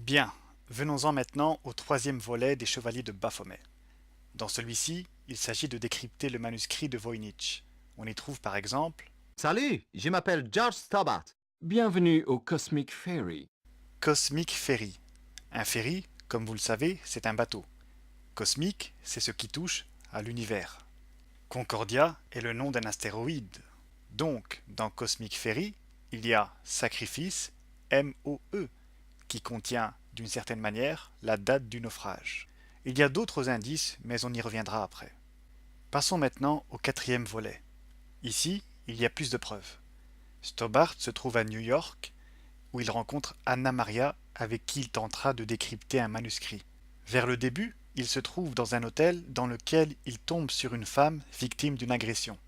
Bien, venons-en maintenant au troisième volet des Chevaliers de Baphomet. Dans celui-ci, il s'agit de décrypter le manuscrit de Voynich. On y trouve par exemple Salut, je m'appelle George Stobart. Bienvenue au Cosmic Ferry. Cosmic Ferry. Un ferry, comme vous le savez, c'est un bateau. Cosmique, c'est ce qui touche à l'univers. Concordia est le nom d'un astéroïde. Donc, dans Cosmic Ferry, il y a sacrifice, MOE, qui contient, d'une certaine manière, la date du naufrage. Il y a d'autres indices, mais on y reviendra après. Passons maintenant au quatrième volet. Ici, il y a plus de preuves. Stobart se trouve à New York, où il rencontre Anna Maria, avec qui il tentera de décrypter un manuscrit. Vers le début, il se trouve dans un hôtel dans lequel il tombe sur une femme victime d'une agression.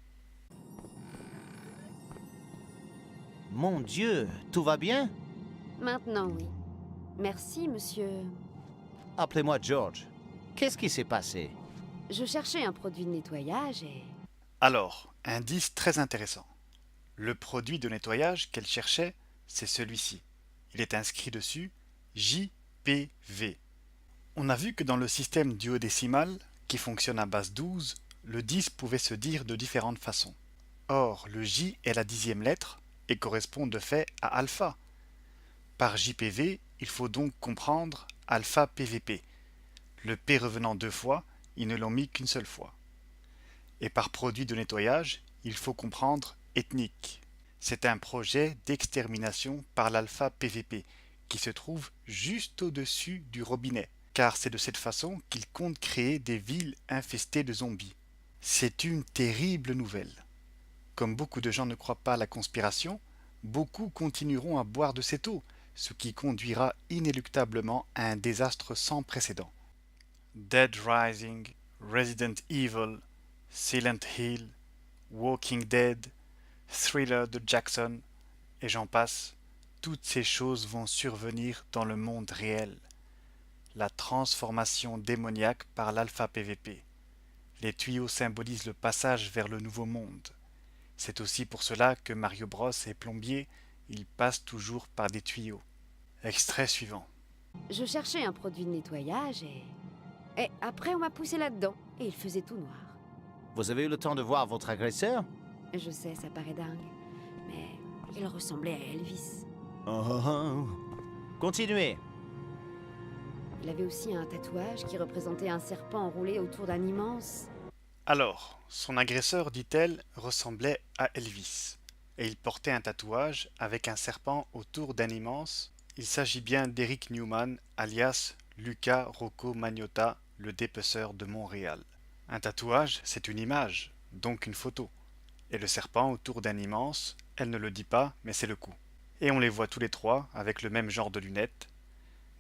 Mon Dieu, tout va bien? Maintenant, oui. Merci, monsieur. Appelez-moi George. Qu'est-ce qui s'est passé? Je cherchais un produit de nettoyage et... Alors, indice très intéressant. Le produit de nettoyage qu'elle cherchait, c'est celui-ci. Il est inscrit dessus JPV. On a vu que dans le système duodécimal, qui fonctionne à base 12, le 10 pouvait se dire de différentes façons. Or, le J est la 10e lettre et correspond de fait à alpha. Par JPV, il faut donc comprendre alpha PVP. Le P revenant deux fois, ils ne l'ont mis qu'une seule fois. Et par produit de nettoyage, il faut comprendre ethnique. C'est un projet d'extermination par l'alpha PVP qui se trouve juste au-dessus du robinet, car c'est de cette façon qu'il compte créer des villes infestées de zombies. C'est une terrible nouvelle. Comme beaucoup de gens ne croient pas à la conspiration, beaucoup continueront à boire de cette eau, ce qui conduira inéluctablement à un désastre sans précédent. Dead Rising, Resident Evil, Silent Hill, Walking Dead, Thriller de Jackson, et j'en passe, toutes ces choses vont survenir dans le monde réel. La transformation démoniaque par l'alpha PVP. Les tuyaux symbolisent le passage vers le nouveau monde. C'est aussi pour cela que Mario Bros est plombier, il passe toujours par des tuyaux. Extrait suivant. Je cherchais un produit de nettoyage et... Et après, on m'a poussé là-dedans, et il faisait tout noir. Vous avez eu le temps de voir votre agresseur? Je sais, ça paraît dingue, mais il ressemblait à Elvis. Oh. Continuez. Il avait aussi un tatouage qui représentait un serpent enroulé autour d'un immense... Alors, son agresseur, dit-elle, ressemblait à Elvis, et il portait un tatouage avec un serpent autour d'un immense. Il s'agit bien d'Eric Newman, alias Luca Rocco Magnotta, le dépeceur de Montréal. Un tatouage, c'est une image, donc une photo. Et le serpent autour d'un immense, elle ne le dit pas, mais c'est le coup. Et on les voit tous les trois avec le même genre de lunettes.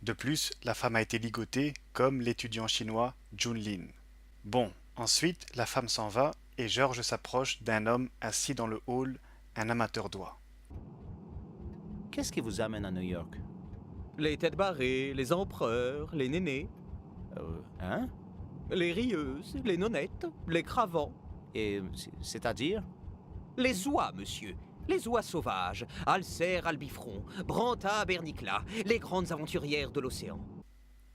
De plus, la femme a été ligotée comme l'étudiant chinois Jun Lin. Bon, ensuite, la femme s'en va et George s'approche d'un homme assis dans le hall, un amateur d'oie. Qu'est-ce qui vous amène à New York? Les têtes barrées, les empereurs, les nénés, Hein? les rieuses, les nonnettes, les cravants. Et c'est-à-dire? Les oies, monsieur. Les oies sauvages. Alcère, albifron, Branta, bernicla. Les grandes aventurières de l'océan.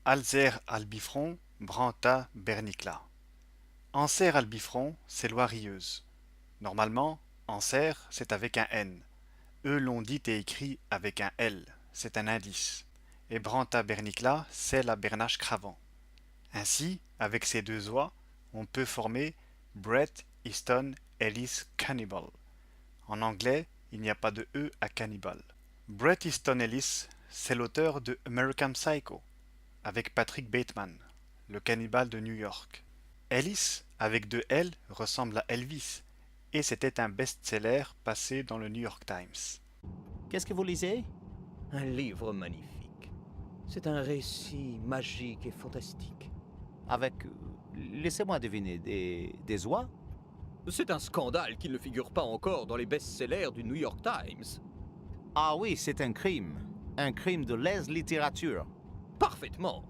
Alzer albifron, Branta bernicla. Anser albifron, c'est l'oie rieuse. Normalement, Anser, c'est avec un N. Eux l'ont dit et écrit avec un L, c'est un indice. Et Branta bernicla, c'est la bernache cravant. Ainsi, avec ces deux oies, on peut former Bret Easton Ellis Cannibal. En anglais, il n'y a pas de E à cannibal. Bret Easton Ellis, c'est l'auteur de American Psycho, avec Patrick Bateman, le cannibale de New York. Ellis, avec deux L, ressemble à Elvis, et c'était un best-seller passé dans le New York Times. Qu'est-ce que vous lisez? Un livre magnifique. C'est un récit magique et fantastique. Avec, laissez-moi deviner, des oies? C'est un scandale qu'il ne figure pas encore dans les best-sellers du New York Times. Ah oui, c'est un crime. Un crime de lèse-littérature. Parfaitement.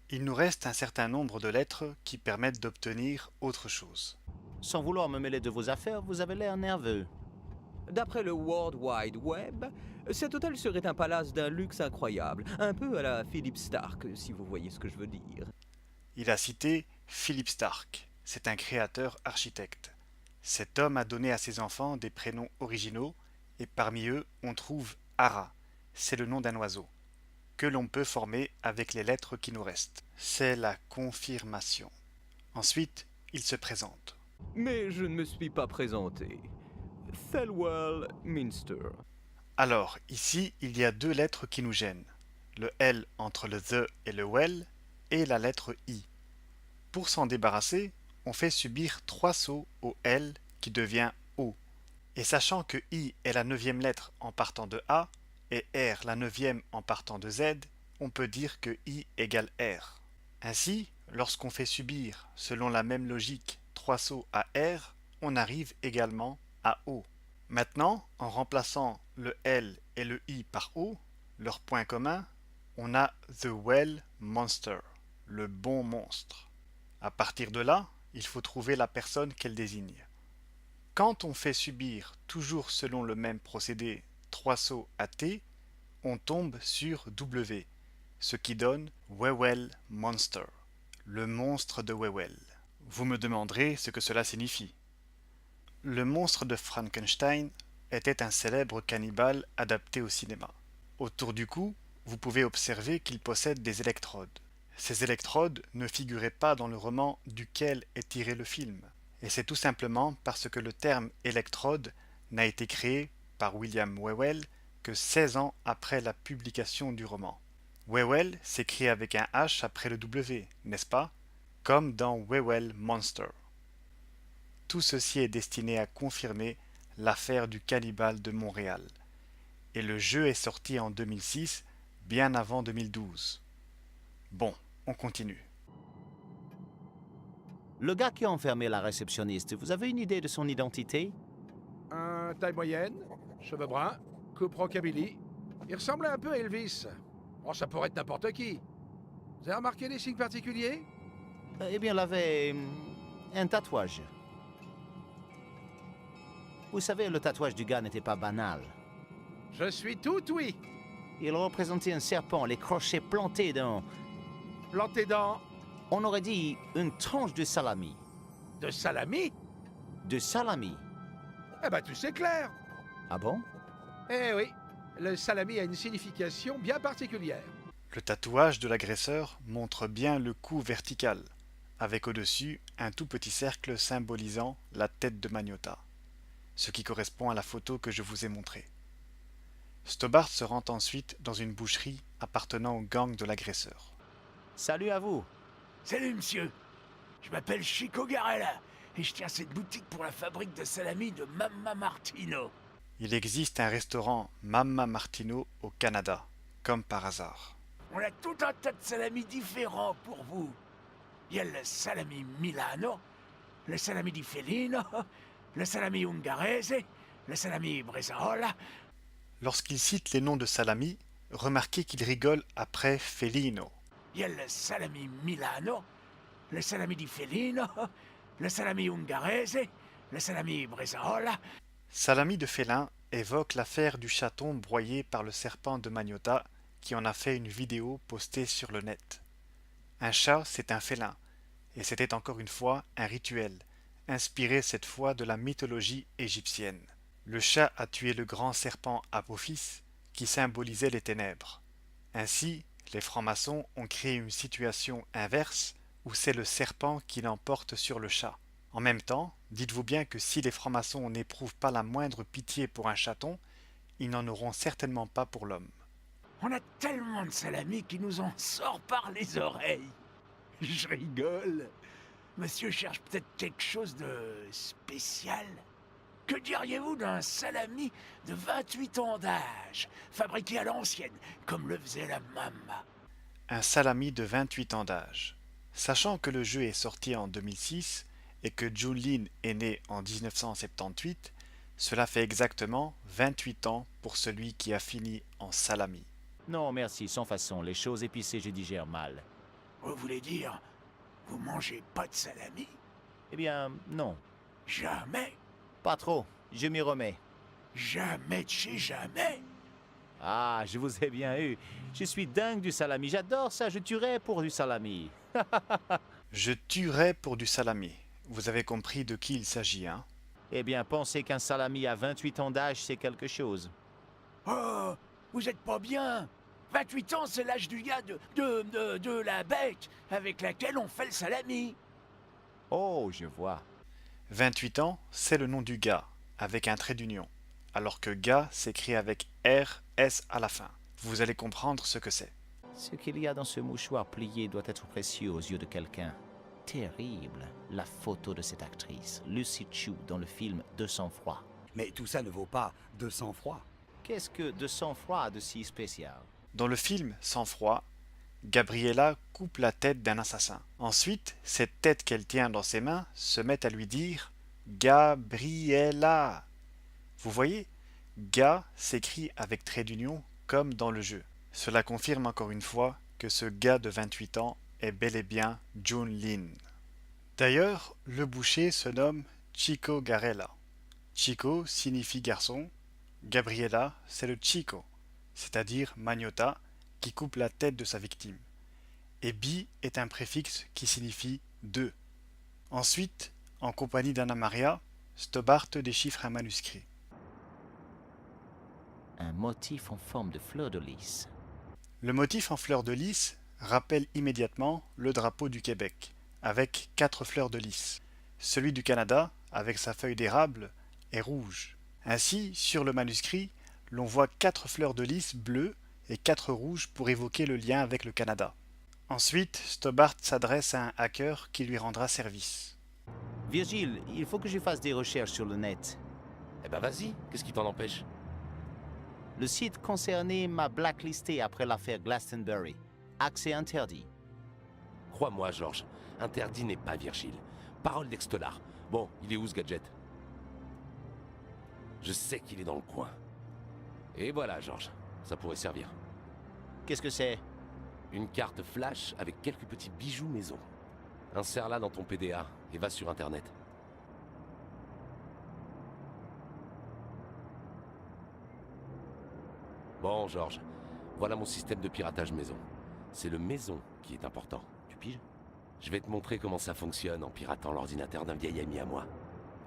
Il nous reste un certain nombre de lettres qui permettent d'obtenir autre chose. Sans vouloir me mêler de vos affaires, vous avez l'air nerveux. D'après le World Wide Web, cet hôtel serait un palace d'un luxe incroyable, un peu à la Philippe Stark, si vous voyez ce que je veux dire. Il a cité Philippe Stark. C'est un créateur architecte. Cet homme a donné à ses enfants des prénoms originaux et parmi eux, on trouve Ara. C'est le nom d'un oiseau que l'on peut former avec les lettres qui nous restent. C'est la confirmation. Ensuite, il se présente. Mais je ne me suis pas présenté. Thelwell Minster. Alors, ici, il y a deux lettres qui nous gênent. Le L entre le the et le well et la lettre I. Pour s'en débarrasser, on fait subir 3 sauts au L qui devient O. Et sachant que I est la 9e lettre en partant de A et R la 9e en partant de Z, on peut dire que I égale R. Ainsi, lorsqu'on fait subir, selon la même logique, 3 sauts à R, on arrive également à O. Maintenant, en remplaçant le L et le I par O, leur point commun, on a The Well Monster, le bon monstre. À partir de là, il faut trouver la personne qu'elle désigne. Quand on fait subir, toujours selon le même procédé, 3 sauts à T, on tombe sur W, ce qui donne Wewell Monster, le monstre de Wewell. Vous me demanderez ce que cela signifie. Le monstre de Frankenstein était un célèbre cannibale adapté au cinéma. Autour du cou, vous pouvez observer qu'il possède des électrodes. Ces électrodes ne figuraient pas dans le roman duquel est tiré le film. Et c'est tout simplement parce que le terme électrode n'a été créé par William Whewell que 16 ans après la publication du roman. Whewell s'écrit avec un H après le W, n'est-ce pas? Comme dans Whewell Monster. Tout ceci est destiné à confirmer l'affaire du cannibale de Montréal. Et le jeu est sorti en 2006, bien avant 2012. Bon, on continue. Le gars qui a enfermé la réceptionniste, vous avez une idée de son identité? Taille moyenne, cheveux bruns, coupe rockabilly. Il ressemblait un peu à Elvis. Oh, ça pourrait être n'importe qui. Vous avez remarqué des signes particuliers? Eh bien, il avait un tatouage. Vous savez, le tatouage du gars n'était pas banal. Je suis tout oui. Il représentait un serpent, les crochets plantés dans... Planté dans On aurait dit une tranche de salami. de salami? De salami. Eh ben, tout c'est clair. Ah bon? Eh oui, le salami a une signification bien particulière. Le tatouage de l'agresseur montre bien le cou vertical, avec au-dessus un tout petit cercle symbolisant la tête de Magnotta, ce qui correspond à la photo que je vous ai montrée. Stobart se rend ensuite dans une boucherie appartenant au gang de l'agresseur. Salut à vous. Salut monsieur, je m'appelle Chico Garella et je tiens cette boutique pour la fabrique de salami de Mamma Martino. Il existe un restaurant Mamma Martino au Canada, comme par hasard. On a tout un tas de salamis différents pour vous. Il y a le salami Milano, le salami di Felino, le salami Ungherese, le salami Bresaola. Lorsqu'il cite les noms de salami, remarquez qu'il rigole après Felino. Il y a le salami Milano, le salami di Felino, le salami Ungherese, le salami Bresaola. Salami de félin évoque l'affaire du chaton broyé par le serpent de Magnotta qui en a fait une vidéo postée sur le net. Un chat, c'est un félin, et c'était encore une fois un rituel, inspiré cette fois de la mythologie égyptienne. Le chat a tué le grand serpent Apophis, qui symbolisait les ténèbres. Ainsi, les francs-maçons ont créé une situation inverse où c'est le serpent qui l'emporte sur le chat. En même temps, dites-vous bien que si les francs-maçons n'éprouvent pas la moindre pitié pour un chaton, ils n'en auront certainement pas pour l'homme. On a tellement de salami qui nous en sort par les oreilles. Je rigole. Monsieur cherche peut-être quelque chose de spécial. Que diriez-vous d'un salami de 28 ans d'âge, fabriqué à l'ancienne, comme le faisait la Mamma? Un salami de 28 ans d'âge. Sachant que le jeu est sorti en 2006 et que Jun Lin est né en 1978, cela fait exactement 28 ans pour celui qui a fini en salami. Non, merci, sans façon. Les choses épicées, je digère mal. Vous voulez dire, vous mangez pas de salami? Eh bien, non. Jamais. Pas trop. Je m'y remets. Jamais de chez jamais. Ah, je vous ai bien eu. Je suis dingue du salami. J'adore ça. Je tuerais pour du salami. Je tuerais pour du salami. Vous avez compris de qui il s'agit, hein? Eh bien, pensez qu'un salami à 28 ans d'âge, c'est quelque chose. Oh, vous êtes pas bien. 28 ans, c'est l'âge du gars de la bête avec laquelle on fait le salami. Oh, je vois. 28 ans, c'est le nom du gars, avec un trait d'union, alors que gars s'écrit avec R, S à la fin. Vous allez comprendre ce que c'est. Ce qu'il y a dans ce mouchoir plié doit être précieux aux yeux de quelqu'un. Terrible. La photo de cette actrice, Lucy Chu, dans le film De sang-froid. Mais tout ça ne vaut pas de sang-froid. Qu'est-ce que De sang-froid a de si spécial? Dans le film Sang froid, Gabriella coupe la tête d'un assassin. Ensuite, cette tête qu'elle tient dans ses mains se met à lui dire Gabriella. Vous voyez, Ga s'écrit avec trait d'union comme dans le jeu. Cela confirme encore une fois que ce gars de 28 ans est bel et bien Jun Lin. D'ailleurs, le boucher se nomme Chico Garella. Chico signifie garçon, Gabriella c'est le Chico, c'est-à-dire Magnota, qui coupe la tête de sa victime. Et bi est un préfixe qui signifie deux. Ensuite, en compagnie d'Anna Maria, Stobart déchiffre un manuscrit. Un motif en forme de fleur de lys. Le motif en fleur de lys rappelle immédiatement le drapeau du Québec, avec 4 fleurs de lys. Celui du Canada, avec sa feuille d'érable, est rouge. Ainsi, sur le manuscrit, l'on voit 4 fleurs de lys bleues et 4 rouges pour évoquer le lien avec le Canada. Ensuite, Stobart s'adresse à un hacker qui lui rendra service. Virgile, il faut que je fasse des recherches sur le net. Eh ben vas-y, qu'est-ce qui t'en empêche? Le site concerné m'a blacklisté après l'affaire Glastonbury. Accès interdit. Crois-moi, Georges, interdit n'est pas Virgile. Parole d'Extelar. Bon, il est où ce gadget? Je sais qu'il est dans le coin. Et voilà, Georges, ça pourrait servir. Qu'est-ce que c'est? Une carte flash avec quelques petits bijoux maison. Insère-la dans ton PDA et va sur Internet. Bon, Georges, voilà mon système de piratage maison. C'est le maison qui est important, tu piges? Je vais te montrer comment ça fonctionne en piratant l'ordinateur d'un vieil ami à moi.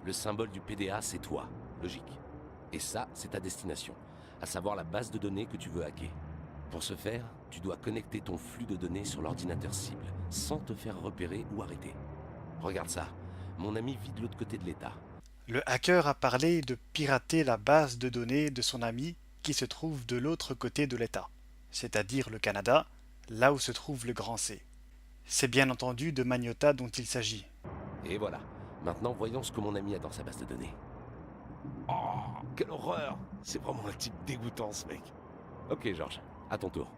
Le symbole du PDA, c'est toi, logique. Et ça, c'est ta destination, à savoir la base de données que tu veux hacker. Pour ce faire, tu dois connecter ton flux de données sur l'ordinateur cible, sans te faire repérer ou arrêter. Regarde ça, mon ami vit de l'autre côté de l'État. Le hacker a parlé de pirater la base de données de son ami qui se trouve de l'autre côté de l'État, c'est-à-dire le Canada, là où se trouve le grand C. C'est bien entendu de Magnota dont il s'agit. Et voilà, maintenant voyons ce que mon ami a dans sa base de données. Oh, quelle horreur! C'est vraiment un type dégoûtant ce mec. Ok Georges, à ton tour.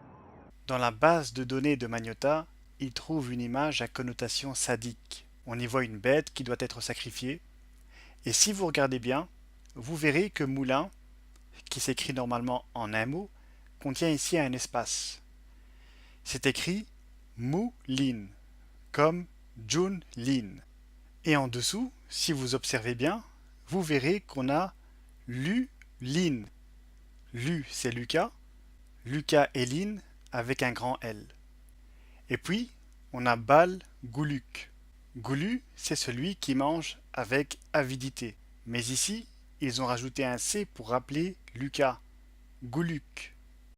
Dans la base de données de Magnota, il trouve une image à connotation sadique. On y voit une bête qui doit être sacrifiée. Et si vous regardez bien, vous verrez que Moulin, qui s'écrit normalement en un mot, contient ici un espace. C'est écrit Moulin, comme Jun Lin. Et en dessous, si vous observez bien, vous verrez qu'on a Lu Lin. Lu, c'est Lucas. Lucas et Lin avec un grand L. Et puis, on a Bal Gouluk. Goulu, c'est celui qui mange avec avidité. Mais ici, ils ont rajouté un C pour rappeler Lucas. Gouluk.